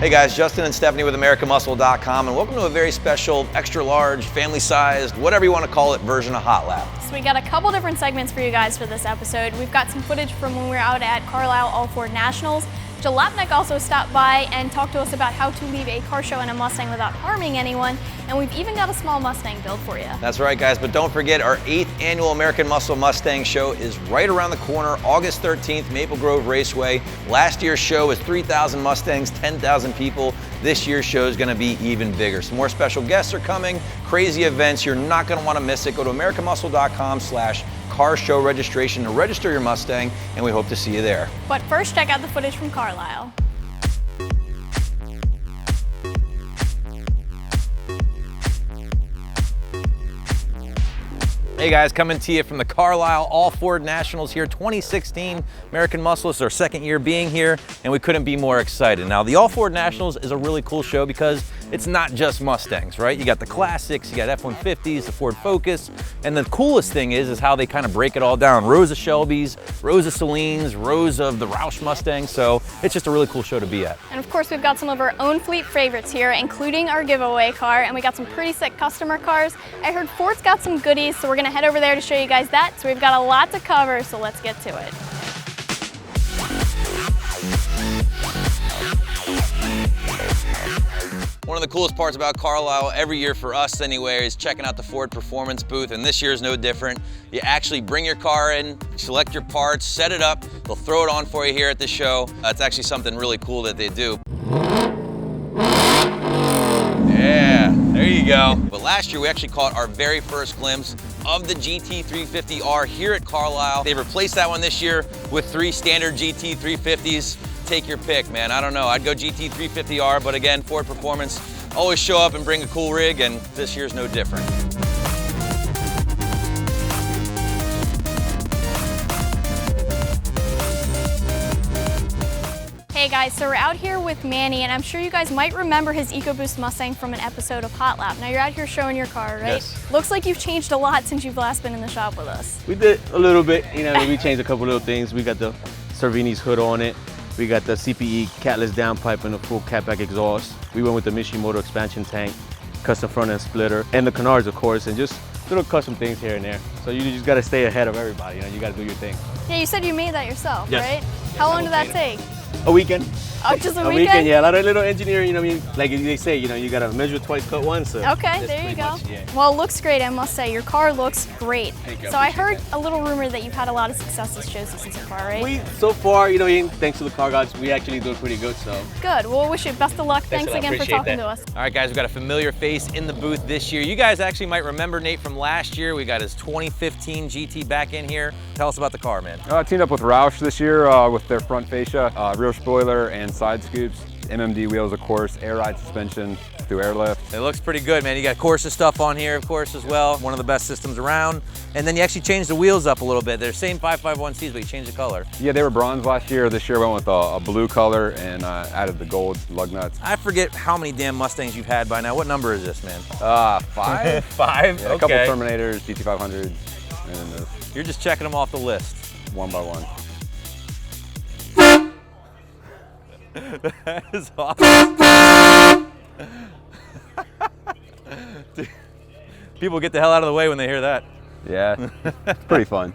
Hey guys, Justin and Stephanie with AmericanMuscle.com, and welcome to a very special, extra large, family-sized, whatever you want to call it, version of Hot Lap. So we got a couple different segments for you guys for this episode. We've got some footage from when we were out at Carlisle All Ford Nationals. Jalopnik also stopped by and talked to us about how to leave a car show in a Mustang without harming anyone, and we've even got a small Mustang build for you. That's right, guys, but don't forget our 8th annual American Muscle Mustang Show is right around the corner, August 13th, Maple Grove Raceway. Last year's show was 3,000 Mustangs, 10,000 people. This year's show is going to be even bigger. Some more special guests are coming, crazy events. You're not going to want to miss it. Go to AmericanMuscle.com/car show registration to register your Mustang, and we hope to see you there. But first, check out the footage from Carlisle. Hey guys, coming to you from the Carlisle All Ford Nationals here, 2016 American Muscle. It's our 2nd year being here, and we couldn't be more excited. Now, the All Ford Nationals is a really cool show because it's not just Mustangs, right? You got the classics, you got F-150s, the Ford Focus, and the coolest thing is how they kind of break it all down. Rows of Shelbys, rows of Salines, rows of the Roush Mustangs, so it's just a really cool show to be at. And of course, we've got some of our own fleet favorites here, including our giveaway car, and we got some pretty sick customer cars. I heard Ford's got some goodies, so we're gonna head over there to show you guys that. So we've got a lot to cover, so let's get to it. One of the coolest parts about Carlisle every year for us anyway is checking out the Ford Performance booth, and this year is no different. You actually bring your car in, select your parts, set it up, they'll throw it on for you here at the show. It's actually something really cool that they do. Yeah, there you go. But last year we actually caught our very first glimpse of the GT350R here at Carlisle. They replaced that one this year with 3 standard GT350s. Take your pick, man. I don't know. I'd go GT350R, but again, Ford Performance always show up and bring a cool rig, and this year's no different. Hey guys, so we're out here with Manny, and I'm sure you guys might remember his EcoBoost Mustang from an episode of Hot Lap. Now you're out here showing your car, right? Yes. Looks like you've changed a lot since you've last been in the shop with us. We did a little bit, you know, we changed a couple little things. We got the Cervini's hood on it. We got the CPE catless downpipe and the full catback exhaust. We went with the Mishimoto expansion tank, custom front end splitter, and the canards, of course, and just little custom things here and there. So you just got to stay ahead of everybody, you know, you got to do your thing. Yeah, you said you made that yourself, Yes. right? How long did that take? A weekend. Oh, just a weekend? weekend? Yeah, a lot of little engineering, you know what I mean? Like they say, you know, you gotta measure twice, cut once. So Okay, there you go. Much, yeah. Well, it looks great, I must say. Your car looks great. Thank you, So I heard a little rumor that you've had a lot of success this show season so far, right? So far, you know, thanks to the car gods, we actually doing pretty good, so. Good. Well, wish you best of luck. Thanks a lot. again for Appreciate talking that. to us. All right, guys, we've got a familiar face in the booth this year. You guys actually might remember Nate from last year. We got his 2015 GT back in here. Tell us about the car, man. Teamed up with Roush this year with their front fascia, rear spoiler, and side scoops. MMD wheels, of course, air ride suspension through airlift. It looks pretty good, man. You got Corsa stuff on here, of course, as well. One of the best systems around. And then you actually changed the wheels up a little bit. They're same 551Cs, but you changed the color. Yeah, they were bronze last year. This year went with a blue color and added the gold lug nuts. I forget how many damn Mustangs you've had by now. What number is this, man? 5. 5? Yeah, a couple Terminators, GT500s, and then this, You're just checking them off the list. one by one. That is awesome. Dude, people get the hell out of the way when they hear that. Yeah, it's pretty fun.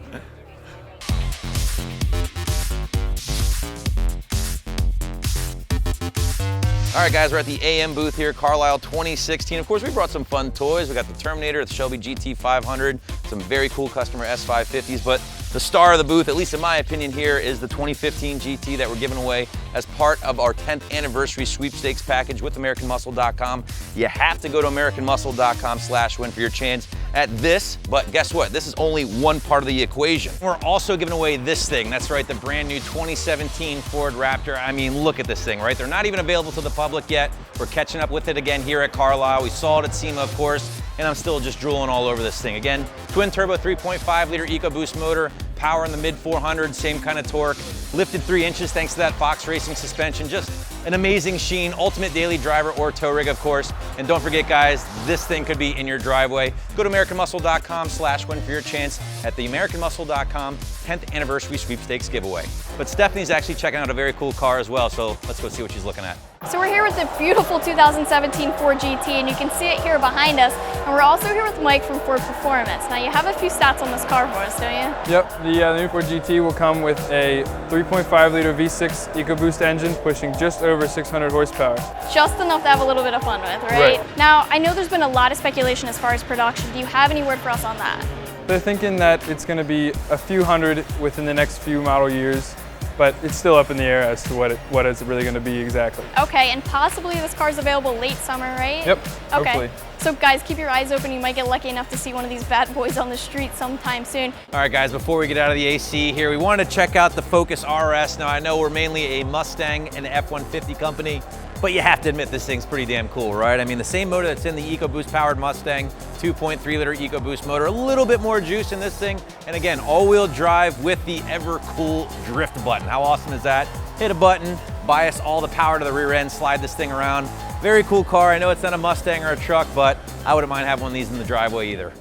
All right, guys, we're at the AM booth here, Carlisle 2016. Of course, we brought some fun toys. We got the Terminator, the Shelby GT500, some very cool customer S550s, but the star of the booth, at least in my opinion here, is the 2015 GT that we're giving away as part of our 10th anniversary sweepstakes package with AmericanMuscle.com. You have to go to AmericanMuscle.com/win for your chance at this, but guess what? This is only one part of the equation. We're also giving away this thing. That's right, the brand new 2017 Ford Raptor. I mean, look at this thing, right? They're not even available to the public yet. We're catching up with it again here at Carlisle. We saw it at SEMA, of course, and I'm still just drooling all over this thing. Again, twin turbo 3.5 liter EcoBoost motor, power in the mid 400s, same kind of torque, lifted 3 inches thanks to that Fox Racing suspension. Just an amazing sheen, ultimate daily driver or tow rig, of course. And don't forget, guys, this thing could be in your driveway. Go to AmericanMuscle.com/win for your chance at the AmericanMuscle.com 10th anniversary sweepstakes giveaway. But Stephanie's actually checking out a very cool car as well, so let's go see what she's looking at. So we're here with the beautiful 2017 Ford GT, and you can see it here behind us. And we're also here with Mike from Ford Performance. Now you have a few stats on this car for us, don't you? Yep, the new Ford GT will come with a 3.5 liter V6 EcoBoost engine pushing just over 600 horsepower. Just enough to have a little bit of fun with, right? Now, I know there's been a lot of speculation as far as production. Do you have any word for us on that? They're thinking that it's going to be a few hundred within the next few model years, but it's still up in the air as to what it's really going to be exactly. Okay, and possibly this car's available late summer, right? Yep, okay. hopefully. So guys, keep your eyes open. You might get lucky enough to see one of these bad boys on the street sometime soon. All right, guys, before we get out of the AC here, we wanted to check out the Focus RS. Now, I know we're mainly a Mustang and F-150 company, but you have to admit this thing's pretty damn cool, right? I mean, the same motor that's in the EcoBoost powered Mustang, 2.3 liter EcoBoost motor, a little bit more juice in this thing. And again, all-wheel drive with the ever cool drift button. How awesome is that? Hit a button, bias all the power to the rear end, slide this thing around. Very cool car. I know it's not a Mustang or a truck, but I wouldn't mind having one of these in the driveway either.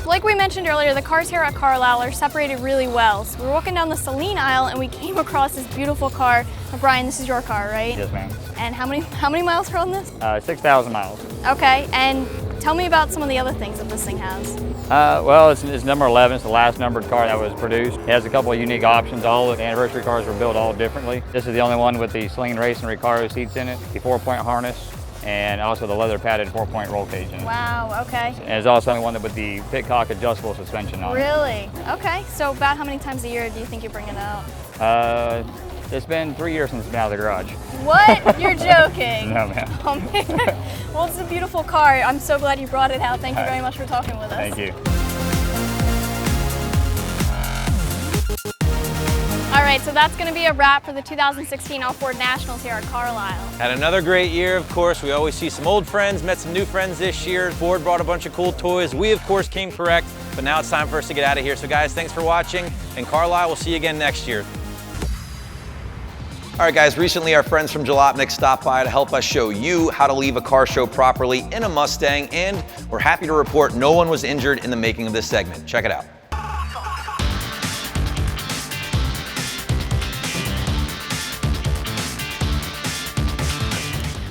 Like we mentioned earlier, the cars here at Carlisle are separated really well. So we're walking down the Saline aisle and we came across this beautiful car. Now, Brian, this is your car, right? Yes, ma'am. And how many miles are on this? 6,000 miles. Okay, and tell me about some of the other things that this thing has. Well, it's number 11. It's the last numbered car that was produced. It has a couple of unique options. All the anniversary cars were built all differently. This is the only one with the Sling Race and Recaro seats in it, the 4-point harness, and also the leather padded 4-point roll cage in it. Wow, okay. And it's also the one with the Pitcock adjustable suspension on it. Really? Okay, so about how many times a year do you think you bring it out? It's been 3 years since it's been out of the garage. What? You're joking? No, ma'am. Oh, man. Well, it's a beautiful car. I'm so glad you brought it out. Thank you very much for talking with us. Thank you. All right, so that's going to be a wrap for the 2016 All Ford Nationals here at Carlisle. Had another great year, of course. We always see some old friends, met some new friends this year. Ford brought a bunch of cool toys. We, of course, came correct, but now it's time for us to get out of here. So, guys, thanks for watching, and Carlisle, we'll see you again next year. All right, guys, recently our friends from Jalopnik stopped by to help us show you how to leave a car show properly in a Mustang, and we're happy to report no one was injured in the making of this segment. Check it out.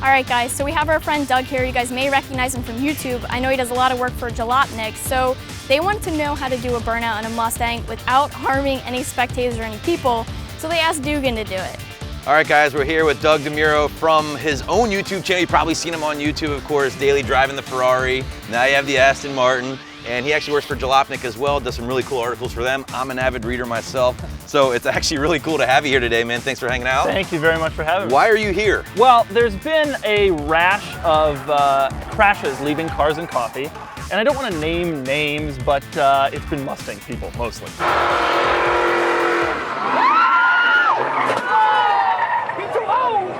All right, guys, so we have our friend Doug here. You guys may recognize him from YouTube. I know he does a lot of work for Jalopnik, so they wanted to know how to do a burnout on a Mustang without harming any spectators or any people, so they asked Dugan to do it. All right, guys, we're here with Doug DeMuro from his own YouTube channel. You've probably seen him on YouTube, of course, daily driving the Ferrari. Now you have the Aston Martin, and he actually works for Jalopnik as well, does some really cool articles for them. I'm an avid reader myself, so it's actually really cool to have you here today, man. Thanks for hanging out. Thank you very much for having me. Why are you here? Well, there's been a rash of crashes leaving Cars and Coffee, and I don't want to name names, but it's been Mustang people mostly.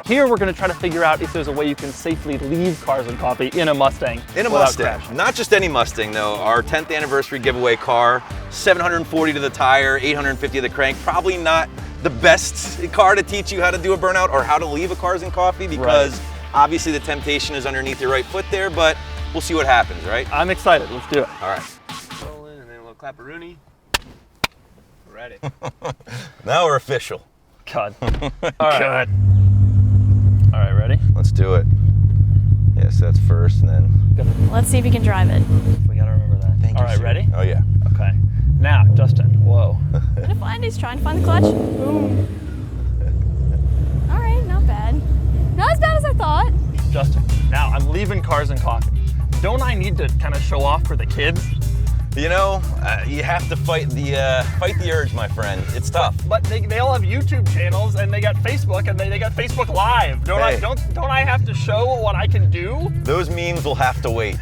Here we're going to try to figure out if there's a way you can safely leave Cars and Coffee in a Mustang. In a Mustang. Not just any Mustang though. Our 10th anniversary giveaway car, 740 to the tire, 850 to the crank. Probably not the best car to teach you how to do a burnout or how to leave a Cars and Coffee, because obviously the temptation is underneath your right foot there, but we'll see what happens, right? I'm excited. Let's do it. All right. Rolling, and then a little clap-a-rooney. We're ready. Now we're official. God. All right. All right, ready? Let's do it. Yes, that's first, and then. Let's see if you can drive it. We gotta remember that. Thank you, All right, sir. ready? Oh yeah. Okay. Now, Justin. Whoa. He's trying to find the clutch. Boom. All right, not bad. Not as bad as I thought. Justin. Now I'm leaving Cars and Coffee. Don't I need to kind of show off for the kids? You know, you have to fight the urge, my friend. It's tough. But they all have YouTube channels, and they got Facebook, and they got Facebook Live. Don't I have to show what I can do? Those memes will have to wait.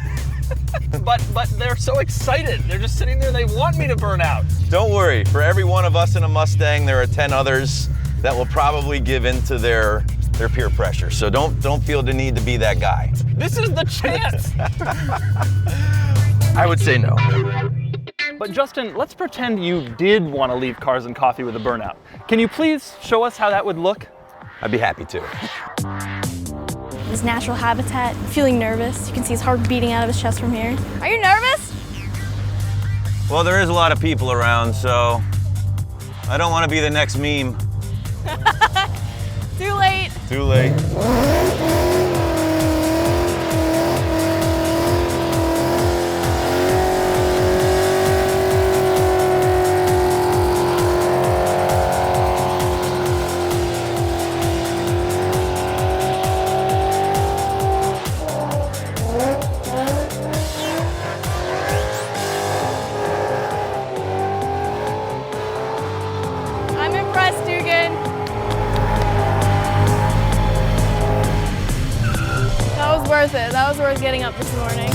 But they're so excited. They're just sitting there. They want me to burn out. Don't worry. For every one of us in a Mustang, there are 10 others that will probably give in to their peer pressure. So don't feel the need to be that guy. This is the chance. I would say no. But Justin, let's pretend you did want to leave Cars and Coffee with a burnout. Can you please show us how that would look? I'd be happy to. His natural habitat, feeling nervous. You can see his heart beating out of his chest from here. Are you nervous? Well, there is a lot of people around, so I don't want to be the next meme. Too late. Too late. I'm impressed, Dugan. That was worth it. That was worth getting up this morning.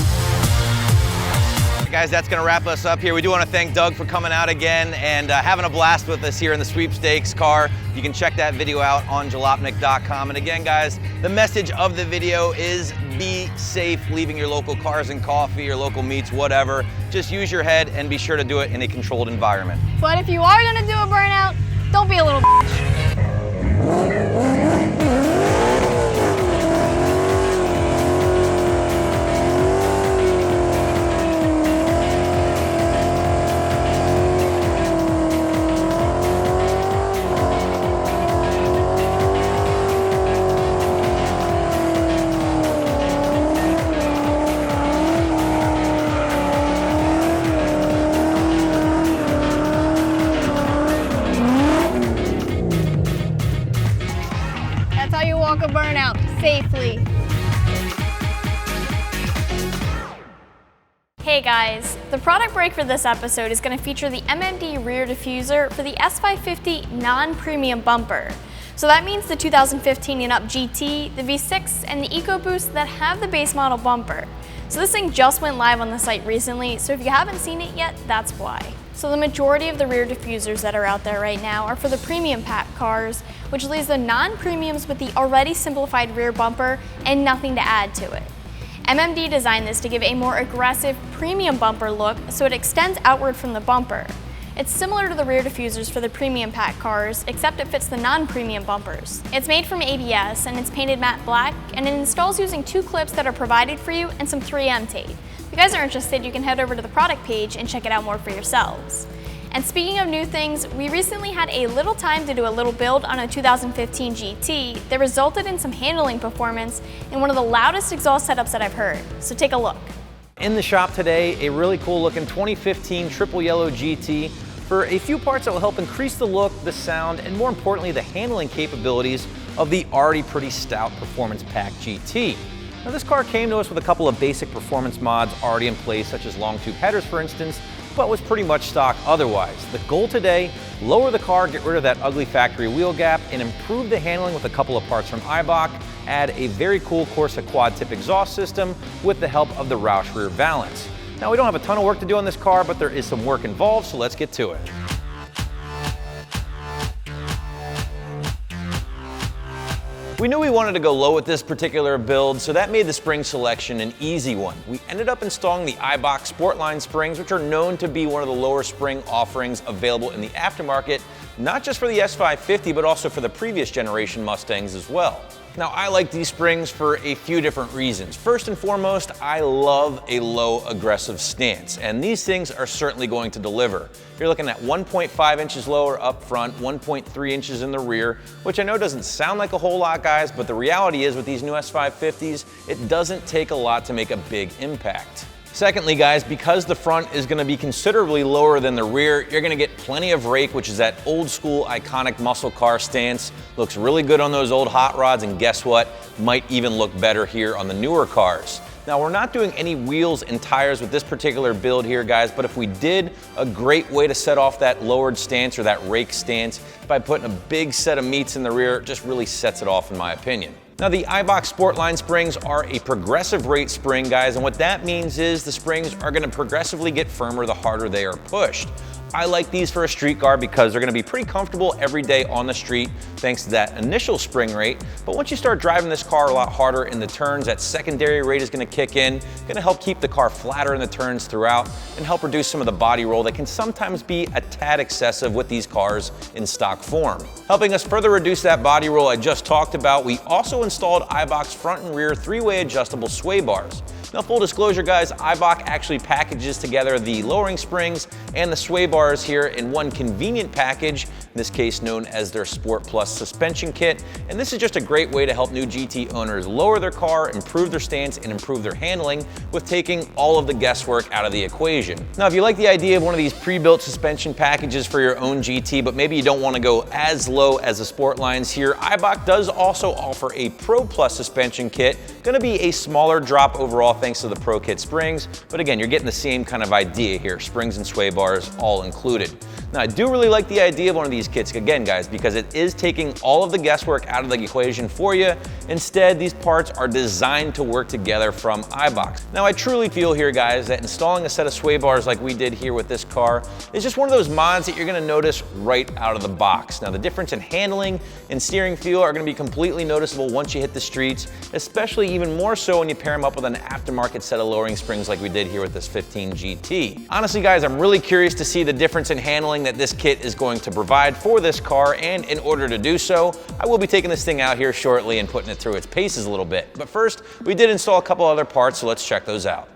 Guys, that's gonna wrap us up here. We do wanna thank Doug for coming out again and having a blast with us here in the sweepstakes car. You can check that video out on jalopnik.com. And again, guys, the message of the video is be safe leaving your local cars and coffee, your local meets, whatever. Just use your head and be sure to do it in a controlled environment. But if you are gonna do a burnout, don't be a little bitch. That's how you walk a burnout safely. Hey guys, the product break for this episode is going to feature the MMD rear diffuser for the S550 non-premium bumper. So that means the 2015 and up GT, the V6, and the EcoBoost that have the base model bumper. So this thing just went live on the site recently, so if you haven't seen it yet, that's why. So the majority of the rear diffusers that are out there right now are for the premium pack cars, which leaves the non-premiums with the already simplified rear bumper and nothing to add to it. MMD designed this to give a more aggressive premium bumper look so it extends outward from the bumper. It's similar to the rear diffusers for the premium pack cars, except it fits the non-premium bumpers. It's made from ABS and it's painted matte black, and it installs using 2 clips that are provided for you and some 3M tape. If you guys are interested, you can head over to the product page and check it out more for yourselves. And speaking of new things, we recently had a little time to do a little build on a 2015 GT that resulted in some handling performance in one of the loudest exhaust setups that I've heard. So take a look. In the shop today, a really cool looking 2015 triple yellow GT for a few parts that will help increase the look, the sound, and more importantly, the handling capabilities of the already pretty stout Performance Pack GT. Now this car came to us with a couple of basic performance mods already in place, such as long tube headers for instance, but was pretty much stock otherwise. The goal today, lower the car, get rid of that ugly factory wheel gap, and improve the handling with a couple of parts from Eibach, add a very cool Corsa quad tip exhaust system with the help of the Roush rear valance. Now we don't have a ton of work to do on this car, but there is some work involved, so let's get to it. We knew we wanted to go low with this particular build, so that made the spring selection an easy one. We ended up installing the Eibach Sportline springs, which are known to be one of the lower spring offerings available in the aftermarket, not just for the S550, but also for the previous generation Mustangs as well. Now, I like these springs for a few different reasons. First and foremost, I love a low aggressive stance, and these things are certainly going to deliver. You're looking at 1.5 inches lower up front, 1.3 inches in the rear, which I know doesn't sound like a whole lot, guys, but the reality is with these new S550s, it doesn't take a lot to make a big impact. Secondly, guys, because the front is going to be considerably lower than the rear, you're going to get plenty of rake, which is that old school iconic muscle car stance. Looks really good on those old hot rods, and guess what? Might even look better here on the newer cars. Now, we're not doing any wheels and tires with this particular build here, guys, but if we did, a great way to set off that lowered stance or that rake stance by putting a big set of meats in the rear just really sets it off in my opinion. Now, the Eibach Sportline springs are a progressive rate spring, guys, and what that means is the springs are going to progressively get firmer the harder they are pushed. I like these for a street car because they're going to be pretty comfortable every day on the street thanks to that initial spring rate, but once you start driving this car a lot harder in the turns, that secondary rate is going to kick in, going to help keep the car flatter in the turns throughout and help reduce some of the body roll that can sometimes be a tad excessive with these cars in stock form. Helping us further reduce that body roll I just talked about, we also installed Eibach's front and rear 3-way adjustable sway bars. Now, full disclosure, guys, Eibach actually packages together the lowering springs and the sway bars here in one convenient package, in this case known as their Sport Plus suspension kit. And this is just a great way to help new GT owners lower their car, improve their stance, and improve their handling with taking all of the guesswork out of the equation. Now, if you like the idea of one of these pre-built suspension packages for your own GT, but maybe you don't want to go as low as the Sport lines here, Eibach does also offer a Pro Plus suspension kit. Going to be a smaller drop overall thanks to the Pro Kit springs, but again, you're getting the same kind of idea here, springs and sway bars all included. Now, I do really like the idea of one of these kits, again, guys, because it is taking all of the guesswork out of the equation for you. Instead, these parts are designed to work together from Eibach. Now, I truly feel here, guys, that installing a set of sway bars like we did here with this car is just one of those mods that you're gonna notice right out of the box. Now, the difference in handling and steering feel are gonna be completely noticeable once you hit the streets, especially even more so when you pair them up with an aftermarket set of lowering springs like we did here with this 15 GT. Honestly, guys, I'm really curious to see the difference in handling that this kit is going to provide for this car, and in order to do so, I will be taking this thing out here shortly and putting it through its paces a little bit. But first, we did install a couple other parts, so let's check those out.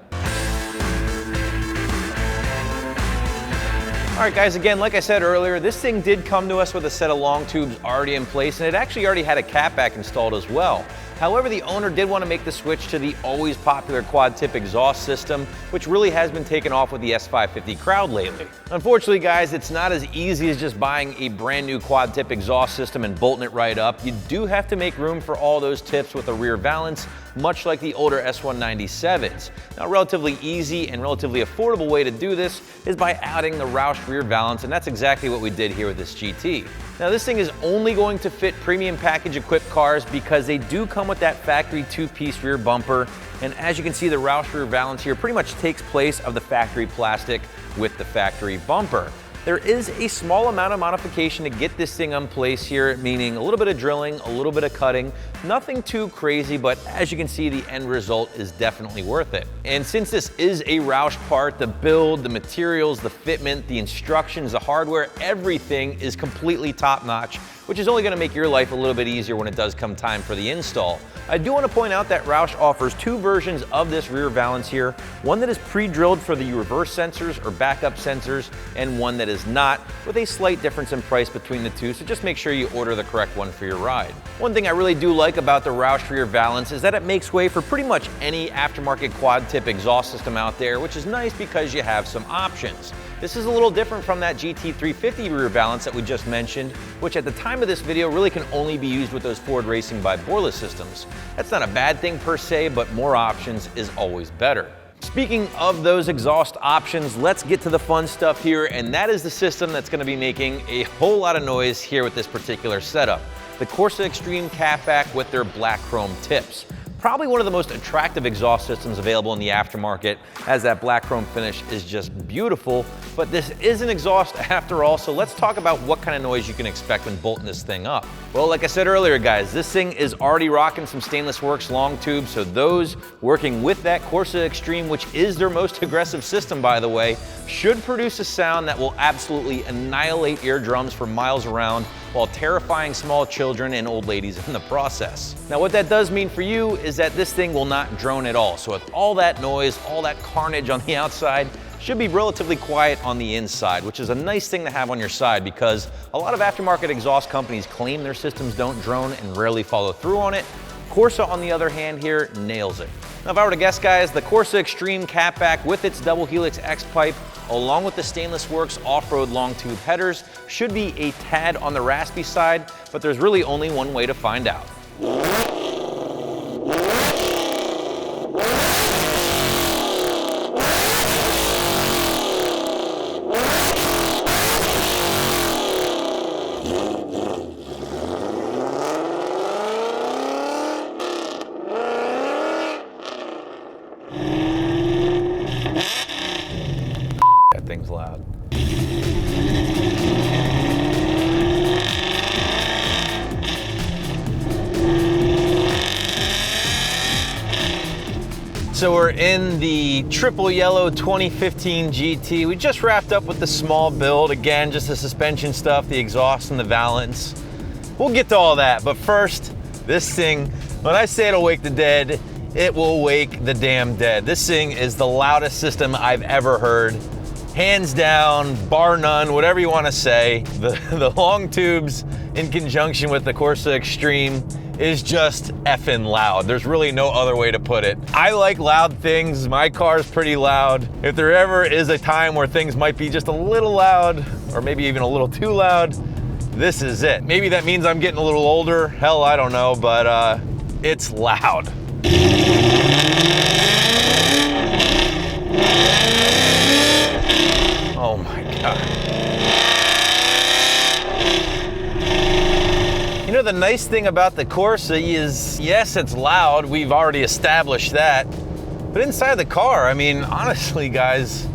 All right, guys, again, like I said earlier, this thing did come to us with a set of long tubes already in place, and it actually already had a catback installed as well. However, the owner did want to make the switch to the always popular quad tip exhaust system, which really has been taken off with the S550 crowd lately. Unfortunately, guys, it's not as easy as just buying a brand new quad tip exhaust system and bolting it right up. You do have to make room for all those tips with a rear valance, much like the older S197s. Now, a relatively easy and relatively affordable way to do this is by adding the Roush rear valance, and that's exactly what we did here with this GT. Now, this thing is only going to fit premium package equipped cars because they do come with that factory two-piece rear bumper. And as you can see, the Roush rear valance here pretty much takes place of the factory plastic with the factory bumper. There is a small amount of modification to get this thing in place here, meaning a little bit of drilling, a little bit of cutting, nothing too crazy, but as you can see, the end result is definitely worth it. And since this is a Roush part, the build, the materials, the fitment, the instructions, the hardware, everything is completely top-notch, which is only going to make your life a little bit easier when it does come time for the install. I do want to point out that Roush offers two versions of this rear valance here, one that is pre-drilled for the reverse sensors or backup sensors, and one that is not, with a slight difference in price between the two, so just make sure you order the correct one for your ride. One thing I really do like about the Roush rear valance is that it makes way for pretty much any aftermarket quad tip exhaust system out there, which is nice because you have some options. This is a little different from that GT350 rear valance that we just mentioned, which at the time of this video really can only be used with those Ford Racing by Borla systems. That's not a bad thing per se, but more options is always better. Speaking of those exhaust options, let's get to the fun stuff here, and that is the system that's going to be making a whole lot of noise here with this particular setup. The Corsa Extreme catback with their black chrome tips. Probably one of the most attractive exhaust systems available in the aftermarket, as that black chrome finish is just beautiful. But this is an exhaust after all, so let's talk about what kind of noise you can expect when bolting this thing up. Well, like I said earlier, guys, this thing is already rocking some Stainless Works long tubes, so those working with that Corsa Extreme, which is their most aggressive system, by the way, should produce a sound that will absolutely annihilate eardrums for miles around, while terrifying small children and old ladies in the process. Now, what that does mean for you is that this thing will not drone at all. So with all that noise, all that carnage on the outside, should be relatively quiet on the inside, which is a nice thing to have on your side because a lot of aftermarket exhaust companies claim their systems don't drone and rarely follow through on it. Corsa, on the other hand here, nails it. Now, if I were to guess, guys, the Corsa Extreme catback with its double helix X pipe, along with the Stainless Works off-road long tube headers, should be a tad on the raspy side, but there's really only one way to find out. That thing's loud. So we're in the triple yellow 2015 GT. We just wrapped up with the small build. Again, just the suspension stuff, the exhaust and the valance. We'll get to all that, but first, this thing, when I say it'll wake the dead, it will wake the damn dead. This thing is the loudest system I've ever heard. Hands down, bar none, whatever you want to say. The long tubes in conjunction with the Corsa Extreme is just effing loud. There's really no other way to put it. I like loud things. My car's pretty loud. If there ever is a time where things might be just a little loud, or maybe even a little too loud, this is it. Maybe that means I'm getting a little older. Hell, I don't know, but it's loud. Oh my God. You know, the nice thing about the Corsa is, yes, it's loud. We've already established that. But inside the car, I mean, honestly, guys,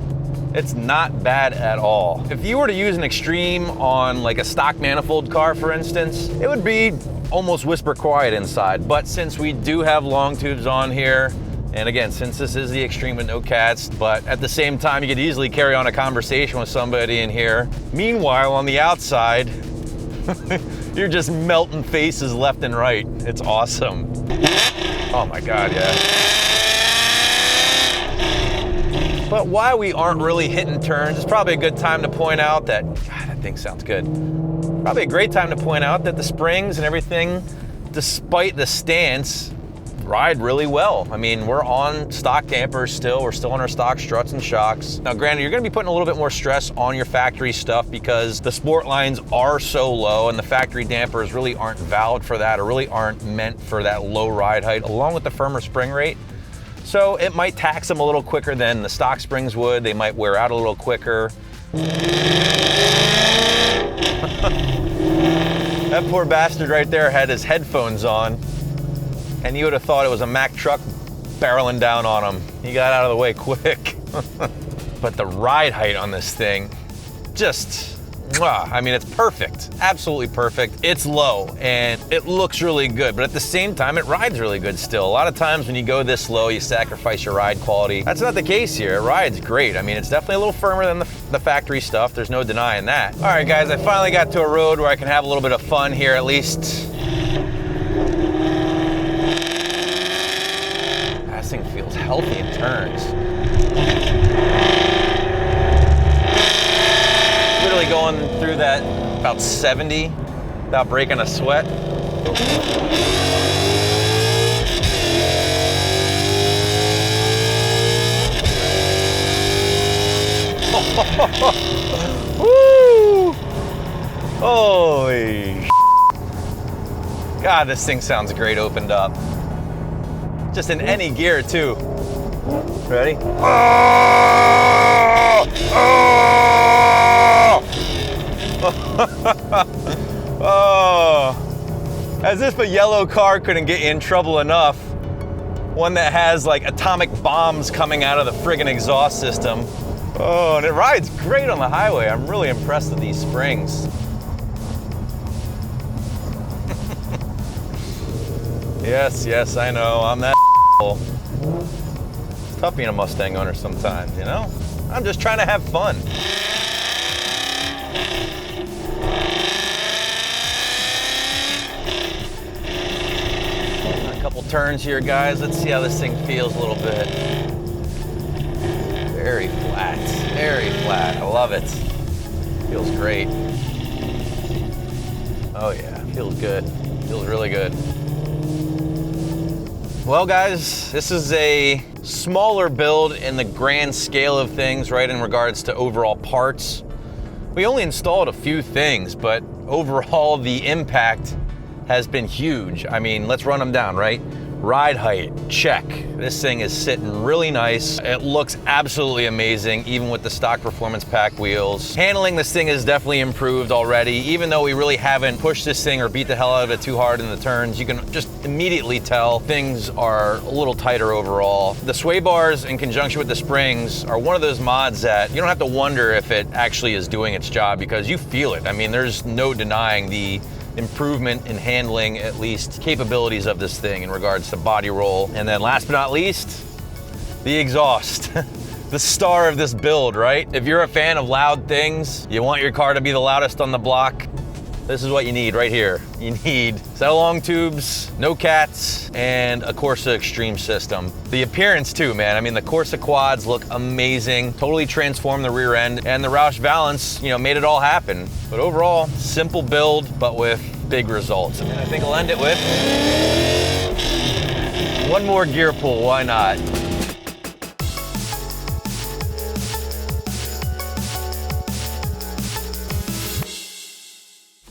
it's not bad at all. If you were to use an Extreme on like a stock manifold car, for instance, it would be almost whisper quiet inside. But since we do have long tubes on here, and again, since this is the Extreme with no cats, but at the same time, you could easily carry on a conversation with somebody in here. Meanwhile, on the outside, you're just melting faces left and right. It's awesome. Oh my God, yeah. But while we aren't really hitting turns, it's probably a good time to point out that, God, that thing sounds good. Probably a great time to point out that the springs and everything, despite the stance, ride really well. I mean, we're on stock dampers still. We're still on our stock struts and shocks. Now, granted, you're gonna be putting a little bit more stress on your factory stuff because the sport lines are so low and the factory dampers really aren't valid for that, or really aren't meant for that low ride height, along with the firmer spring rate. So it might tax them a little quicker than the stock springs would. They might wear out a little quicker. That poor bastard right there had his headphones on, and you would have thought it was a Mack truck barreling down on him. He got out of the way quick. But the ride height on this thing, just, I mean, it's perfect, absolutely perfect. It's low and it looks really good, but at the same time, it rides really good still. A lot of times when you go this low, you sacrifice your ride quality. That's not the case here. It rides great. I mean, it's definitely a little firmer than the factory stuff. There's no denying that. All right, guys, I finally got to a road where I can have a little bit of fun here at least. This thing feels healthy in turns. Literally going through that about 70 without breaking a sweat. Woo! Holy God, this thing sounds great opened up. Just in any gear too. Ready? Oh! Oh! Oh! As if a yellow car couldn't get you in trouble enough. One that has like atomic bombs coming out of the friggin' exhaust system. Oh, and it rides great on the highway. I'm really impressed with these springs. Yes, I know, I'm that asshole. It's tough being a Mustang owner sometimes, you know? I'm just trying to have fun. A couple turns here, guys. Let's see how this thing feels a little bit. Very flat, very flat. I love it. Feels great. Oh yeah, feels good. Feels really good. Well, guys, this is a smaller build in the grand scale of things, right, in regards to overall parts. We only installed a few things, but overall the impact has been huge. I mean, let's run them down, right? Ride height, check. This thing is sitting really nice. It looks absolutely amazing, even with the stock performance pack wheels. Handling this thing has definitely improved already. Even though we really haven't pushed this thing or beat the hell out of it too hard in the turns, you can just immediately tell things are a little tighter overall. The sway bars in conjunction with the springs are one of those mods that you don't have to wonder if it actually is doing its job, because you feel it. I mean, there's no denying the improvement in handling, at least capabilities of this thing in regards to body roll. And then last but not least, the exhaust. The star of this build, right? If you're a fan of loud things, you want your car to be the loudest on the block, this is what you need right here. You need set of long tubes, no cats, and a Corsa Extreme system. The appearance too, man. I mean, the Corsa quads look amazing, totally transformed the rear end, and the Roush Valance, you know, made it all happen. But overall, simple build, but with big results. And I think I'll end it with one more gear pull, why not?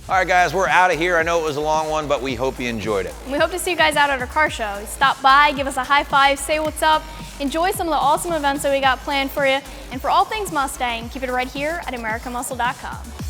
All right, guys, we're out of here. I know it was a long one, but we hope you enjoyed it. We hope to see you guys out at our car show. Stop by, give us a high five, say what's up, enjoy some of the awesome events that we got planned for you. And for all things Mustang, keep it right here at AmericanMuscle.com.